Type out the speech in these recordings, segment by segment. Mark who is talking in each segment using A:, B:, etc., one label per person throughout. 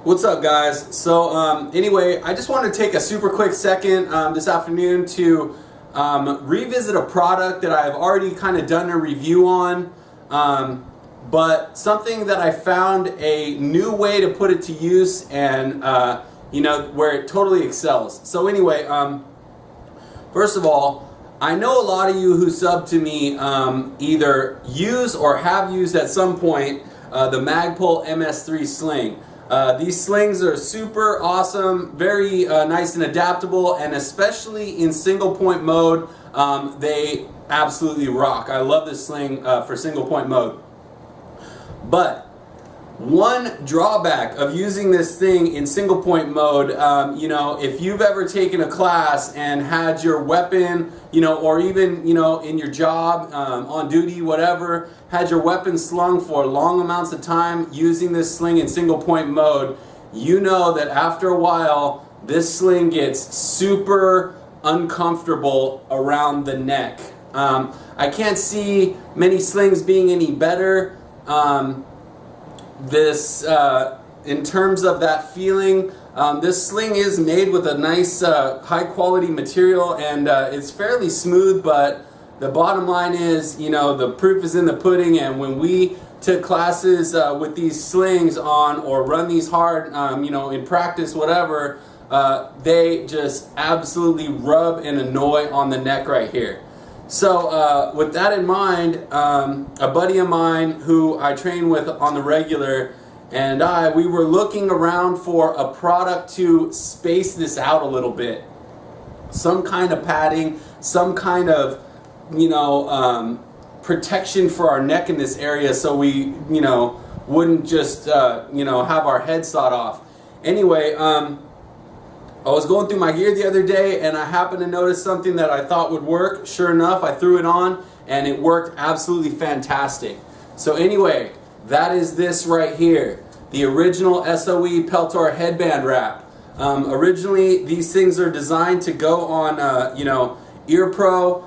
A: What's up, guys? So anyway, I just wanted to take a super quick second this afternoon to revisit a product that I've already kind of done a review on, but something that I found a new way to put it to use and where it totally excels. So anyway, first of all, I know a lot of you who sub to me either use or have used at some point the Magpul MS3 sling. These slings are super awesome, very nice and adaptable, and especially in single point mode, they absolutely rock. I love this sling for single point mode. But one drawback of using this thing in single point mode, if you've ever taken a class and had your weapon, or even, in your job, on duty, whatever, had your weapon slung for long amounts of time using this sling in single point mode, you know that after a while, this sling gets super uncomfortable around the neck. I can't see many slings being any better. In terms of that feeling, this sling is made with a nice high quality material, and it's fairly smooth, but the bottom line is, the proof is in the pudding. And when we took classes with these slings on or run these hard, in practice, whatever, they just absolutely rub and annoy on the neck right here. So with that in mind, a buddy of mine who I train with on the regular and we were looking around for a product to space this out a little bit. Some kind of padding, some kind of, protection for our neck in this area so we, wouldn't just, have our head sawed off. Anyway, I was going through my gear the other day and I happened to notice something that I thought would work. Sure enough, I threw it on and it worked absolutely fantastic. So anyway, that is this right here, the original O.S.O.E Peltor Headband Wrap. Originally, these things are designed to go on, ear pro,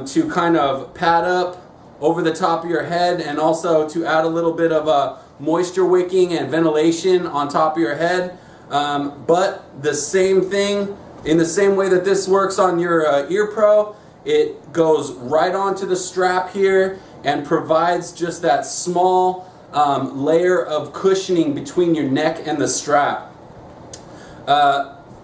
A: to kind of pad up over the top of your head and also to add a little bit of moisture wicking and ventilation on top of your head. But the same thing, in the same way that this works on your ear pro, it goes right onto the strap here and provides just that small layer of cushioning between your neck and the strap.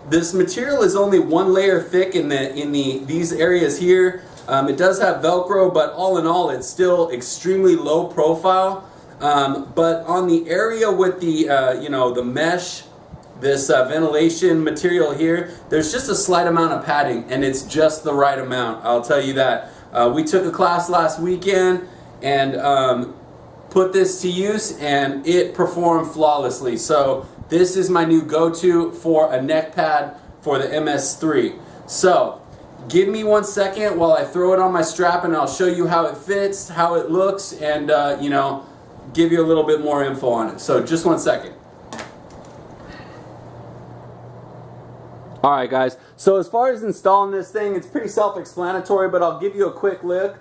A: This material is only one layer thick in these areas here. It does have Velcro, but all in all, it's still extremely low profile. But on the area with the the mesh, this ventilation material here, there's just a slight amount of padding, and it's just the right amount. I'll tell you that. We took a class last weekend and put this to use, and it performed flawlessly. So this is my new go-to for a neck pad for the MS3. So give me 1 second while I throw it on my strap, and I'll show you how it fits, how it looks, and give you a little bit more info on it. So just 1 second. Alright guys, so as far as installing this thing, it's pretty self-explanatory, but I'll give you a quick look.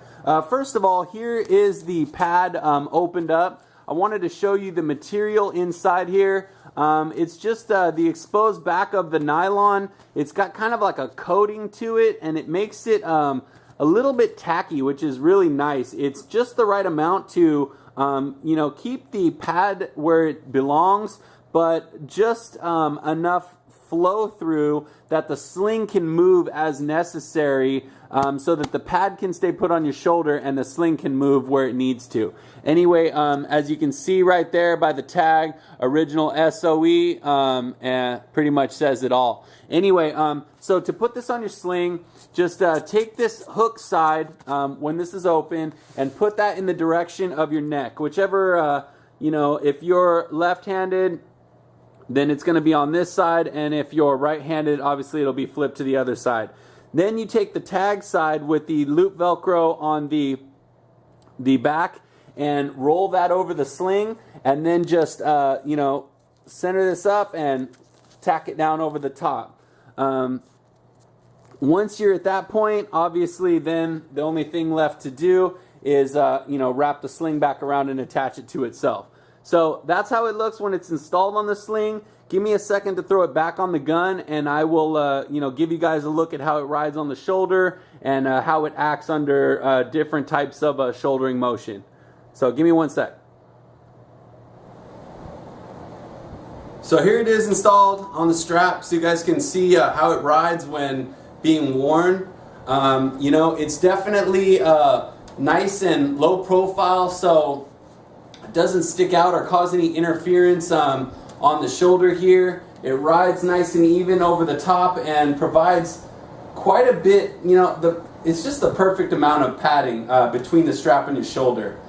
A: First of all, here is the pad opened up. I wanted to show you the material inside here. It's just the exposed back of the nylon. It's got kind of like a coating to it, and it makes it a little bit tacky, which is really nice. It's just the right amount to keep the pad where it belongs, but just enough flow through that the sling can move as necessary, so that the pad can stay put on your shoulder and the sling can move where it needs to. Anyway, as you can see right there by the tag, original O.S.O.E, pretty much says it all. Anyway, so to put this on your sling, just take this hook side when this is open and put that in the direction of your neck. Whichever, if you're left-handed, then it's going to be on this side, and if you're right-handed, obviously it'll be flipped to the other side. Then you take the tag side with the loop Velcro on the back and roll that over the sling, and then just center this up and tack it down over the top. Once you're at that point, obviously then the only thing left to do is wrap the sling back around and attach it to itself. So that's how it looks when it's installed on the sling. give me a second to throw it back on the gun, and I will you know, give you guys a look at how it rides on the shoulder and how it acts under different types of shouldering motion. So give me one sec. So here it is installed on the strap, so you guys can see how it rides when being worn. You know, it's definitely nice and low profile, so it doesn't stick out or cause any interference on the shoulder here. It rides nice and even over the top and provides quite a bit, you know, it's just the perfect amount of padding between the strap and your shoulder.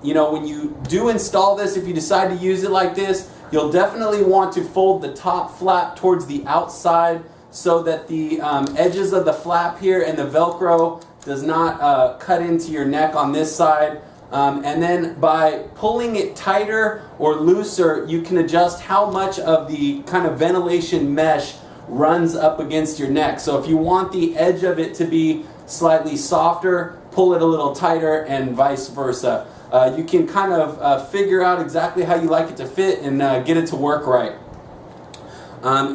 A: You know, when you do install this, if you decide to use it like this, you'll definitely want to fold the top flap towards the outside so that the edges of the flap here and the Velcro does not cut into your neck on this side. And then by pulling it tighter or looser, you can adjust how much of the kind of ventilation mesh runs up against your neck. So if you want the edge of it to be slightly softer, pull it a little tighter, and vice versa. You can kind of figure out exactly how you like it to fit and get it to work right.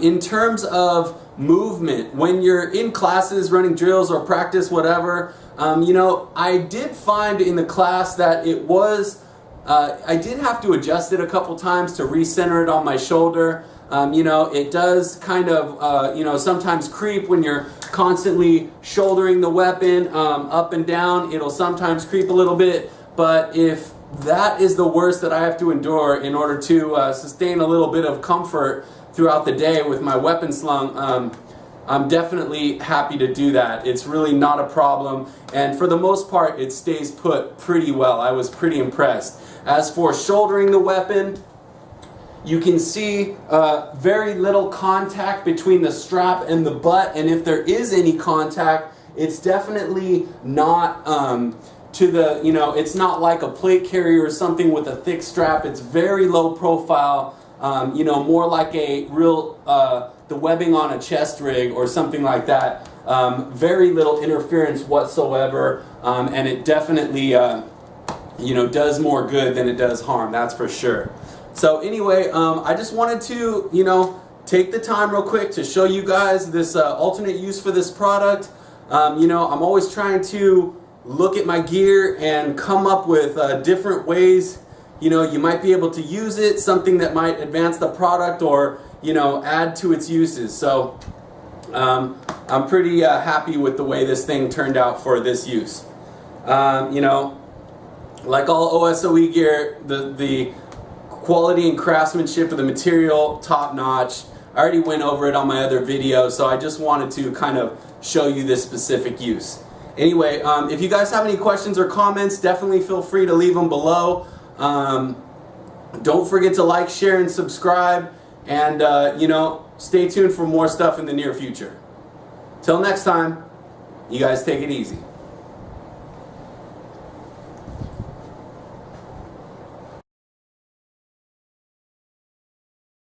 A: In terms of movement, when you're in classes, running drills or practice, whatever, you know, I did find in the class that it was, I did have to adjust it a couple times to recenter it on my shoulder. You know, it does kind of, you know, sometimes creep when you're constantly shouldering the weapon up and down. It'll sometimes creep a little bit. But if that is the worst that I have to endure in order to sustain a little bit of comfort throughout the day with my weapon slung, I'm definitely happy to do that. It's really not a problem, and for the most part it stays put pretty well. I was pretty impressed. As for shouldering the weapon, you can see very little contact between the strap and the butt, and if there is any contact, it's definitely not to the, you know, it's not like a plate carrier or something with a thick strap. It's very low profile, you know, more like a real, the webbing on a chest rig or something like that. Very little interference whatsoever, and it definitely, you know, does more good than it does harm, that's for sure. So anyway, I just wanted to, you know, take the time real quick to show you guys this alternate use for this product. You know, I'm always trying to look at my gear and come up with different ways, you know, you might be able to use it, something that might advance the product or, you know, add to its uses. So I'm pretty happy with the way this thing turned out for this use. You know, like all O.S.O.E gear, the quality and craftsmanship of the material, top notch. I already went over it on my other video, so I just wanted to kind of show you this specific use. Anyway, if you guys have any questions or comments, definitely feel free to leave them below. Don't forget to like, share, and subscribe. And, you know, stay tuned for more stuff in the near future. Till next time, you guys take it easy.